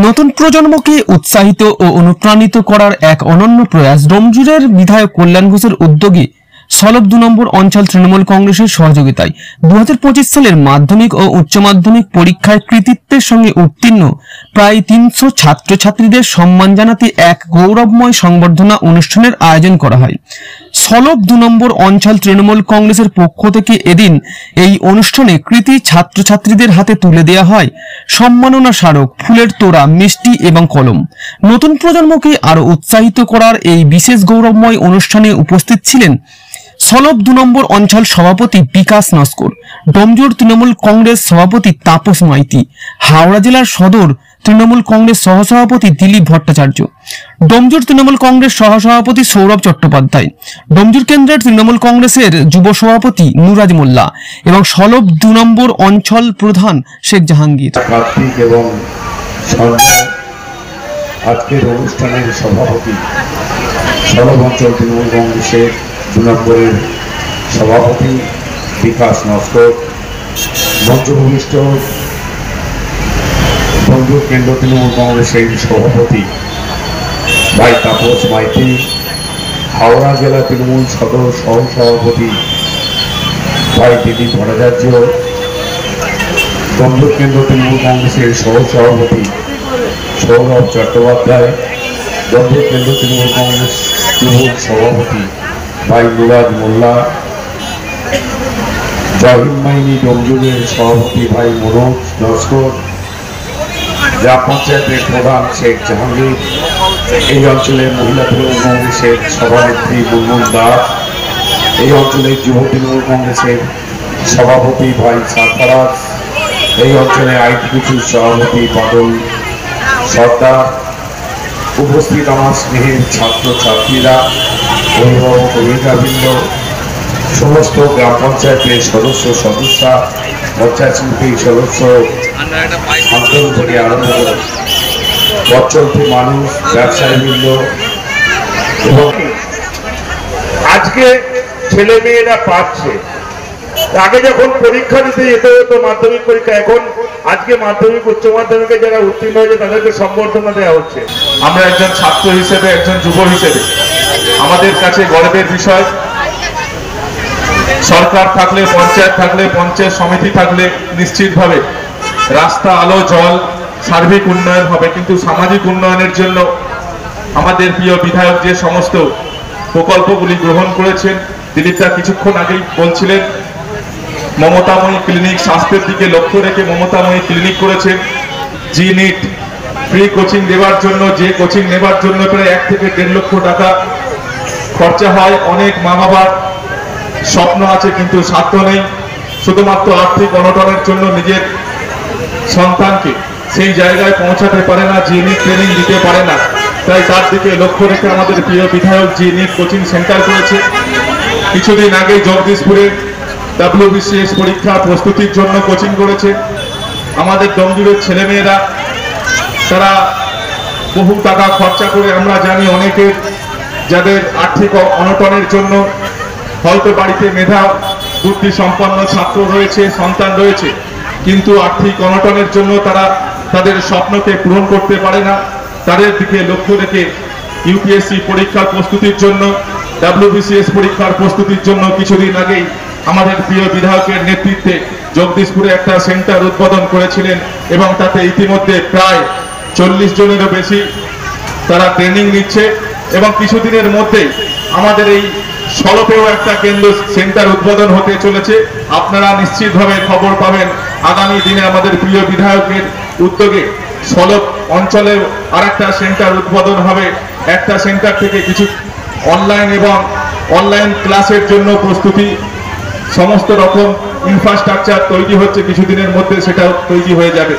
নতুন প্রজন্মকে উৎসাহিত ও অনুপ্রাণিত করার এক অনন্য প্রয়াস ডোমজুড়ের বিধায়ক কল্যাণ ঘোষের উদ্যোগে সলভ ২ নম্বর অঞ্চল তৃণমূল কংগ্রেসের সহযোগিতায় ২০২৫ সালের মাধ্যমিক ও উচ্চ মাধ্যমিক পরীক্ষায় কৃতিত্বের সঙ্গে উত্তীর্ণ প্রায় ৩০০ ছাত্রছাত্রীদের সম্মান জানাতে এক গৌরবময় সংবর্ধনা অনুষ্ঠানের আয়োজন করা হয়। সলভ ২ নম্বর অঞ্চল তৃণমূল কংগ্রেসের পক্ষ থেকে এদিন এই অনুষ্ঠানে কৃতি ছাত্রছাত্রীদের হাতে তুলে দেওয়া হয় সম্মাননা স্মারক, ফুলের তোড়া, মিষ্টি এবং কলম। নতুন প্রজন্মকে আরো উৎসাহিত করার এই বিশেষ গৌরবময় অনুষ্ঠানে উপস্থিত ছিলেন সলভ ২ নম্বর অঞ্চল সভাপতি বিকাশ নস্কর, ডোমজুড় তৃণমূল কংগ্রেস সভাপতি তাপস মাইতি, হাওড়া জেলার সদর তৃণমূল কংগ্রেস সহসভাপতি দিলীপ ভট্টাচার্য, ডোমজুড় তৃণমূল কংগ্রেস সহসভাপতি সৌরভ চট্টোপাধ্যায়, ডোমজুড় কেন্দ্রের তৃণমূল কংগ্রেসের যুব সভাপতি নুরাজ মোল্লা এবং সলভ ২ নম্বর অঞ্চল প্রধান শেখ জাহাঙ্গীর। এবং আজকের অনুষ্ঠানের সভাপতি সলভ অঞ্চল তৃণমূল কংগ্রেসের ২ নম্বরের সভাপতি বিকাশ নস্কর, মঞ্চভূমিষ্ঠ ডোমজুড় কেন্দ্র তৃণমূল কংগ্রেসের সভাপতি ভাই তাপস মাইতি, হাওড়া জেলা তৃণমূল সদর সহসভাপতি ভাই দিলীপ ভট্টাচার্য, ডোমজুড় কেন্দ্র তৃণমূল কংগ্রেসের সহসভাপতি সৌরভ চট্টোপাধ্যায়, ডোমজুড় কেন্দ্র তৃণমূল কংগ্রেস যুব সভাপতি ভাই নুরাজ মোল্লা, জহির মাইনি ডোমজুড়ের সভাপতি ভাই মনোজ নস্কর, গ্রাম পঞ্চায়েতের প্রধান শেখ জাহাঙ্গীর, এই অঞ্চলের মহিলা তৃণমূল কংগ্রেসের সভানেত্রী মুনমুন দাস, এই অঞ্চলের যুব তৃণমূল কংগ্রেসের সভাপতি ভাই সারফারাজ, এই অঞ্চলে আইটিপিসির সভাপতি বাদল সর্দার, উপস্থিত আমার স্নেহের ছাত্রছাত্রীরা, অভিভাবক অভিভাবকবৃন্দ, সমস্ত গ্রাম পঞ্চায়েতের সদস্যা, পঞ্চায়েত সমিতির সদস্য, অঞ্চল থেকে আরম্ভ করে পথচলতি মানুষ, ব্যবসায়ীবৃন্দ এবং আজকে ছেলে মেয়েরা পাচ্ছে। আগে যখন পরীক্ষা দিতে যেতে হতো মাধ্যমিক পরীক্ষা, এখন আজকে মাধ্যমিক উচ্চ মাধ্যমিকে যারা উত্তীর্ণ হয়েছে তাদেরকে সম্বর্ধনা দেওয়া হচ্ছে। আমরা একজন ছাত্র হিসেবে, একজন যুব হিসেবে আমাদের কাছে গর্বের বিষয়, সরকার থাকলে, পঞ্চায়েত থাকলে, পঞ্চায়েত সমিতি থাকলে নিশ্চিতভাবে রাস্তা, আলো, জল, সার্বিক উন্নয়ন হবে, কিন্তু সামাজিক উন্নয়নের জন্য আমাদের প্রিয় বিধায়ক যে সমস্ত প্রকল্পগুলি গ্রহণ করেছেন, দিলীপদা কিছুক্ষণ আগেই বলছিলেন, মমতাময়ী ক্লিনিক, স্বাস্থ্যের দিকে লক্ষ্য রেখে মমতাময়ী ক্লিনিক করেছেন, জি নিট ফ্রি কোচিং দেওয়ার জন্য, যে কোচিং নেবার জন্য প্রায় 1 থেকে 1.5 লক্ষ টাকা খরচা হয়। অনেক মা বাবার স্বপ্ন আছে কিন্তু সাধ্য নেই, শুধুমাত্র আর্থিক অনটনের জন্য নিজের সন্তানকে সেই জায়গায় পৌঁছাতে পারে না, জি নিট ট্রেনিং দিতে পারে না। তাই তার দিকে লক্ষ্য রেখে আমাদের প্রিয় বিধায়ক জি নিট কোচিং সেন্টার করেছে। কিছুদিন আগে জগদীশপুরের WBCS পরীক্ষা প্রস্তুতির জন্য কোচিং করেছে। আমাদের ডোমজুড়ের ছেলেমেয়েরা তারা বহু টাকা খরচা করে, আমরা জানি অনেকের যাদের আর্থিক অনটনের জন্য হয়তো বাড়িতে মেধা বুদ্ধি সম্পন্ন ছাত্র রয়েছে, সন্তান রয়েছে, কিন্তু আর্থিক অনটনের জন্য তারা তাদের স্বপ্নকে পূরণ করতে পারে না। তাদের দিকে লক্ষ্য রেখে ইউপিএসসি পরীক্ষার প্রস্তুতির জন্য, WBCS পরীক্ষার প্রস্তুতির জন্য কিছুদিন আগেই আমাদের প্রিয় বিধায়কের নেতৃত্বে জগদীশপুরে একটা সেন্টার উদ্বোধন করেছিলেন এবং তাতে ইতিমধ্যে প্রায় 40 জনেরও বেশি তারা ট্রেনিং নিচ্ছে এবং কিছুদিনের মধ্যেই আমাদের এই সলভেও একটা কেন্দ্র সেন্টার উদ্বোধন হতে চলেছে। আপনারা নিশ্চিতভাবে খবর পাবেন আগামী দিনে আমাদের প্রিয় বিধায়কের উদ্যোগে সলভ অঞ্চলের আরেকটা সেন্টার উদ্বোধন হবে। একটা সেন্টার থেকে কিছু অনলাইন এবং অনলাইন ক্লাসের জন্য প্রস্তুতি, সমস্ত রকম ইনফ্রাস্ট্রাকচার তৈরি হচ্ছে, কিছুদিনের মধ্যে সেটা তৈরি হয়ে যাবে।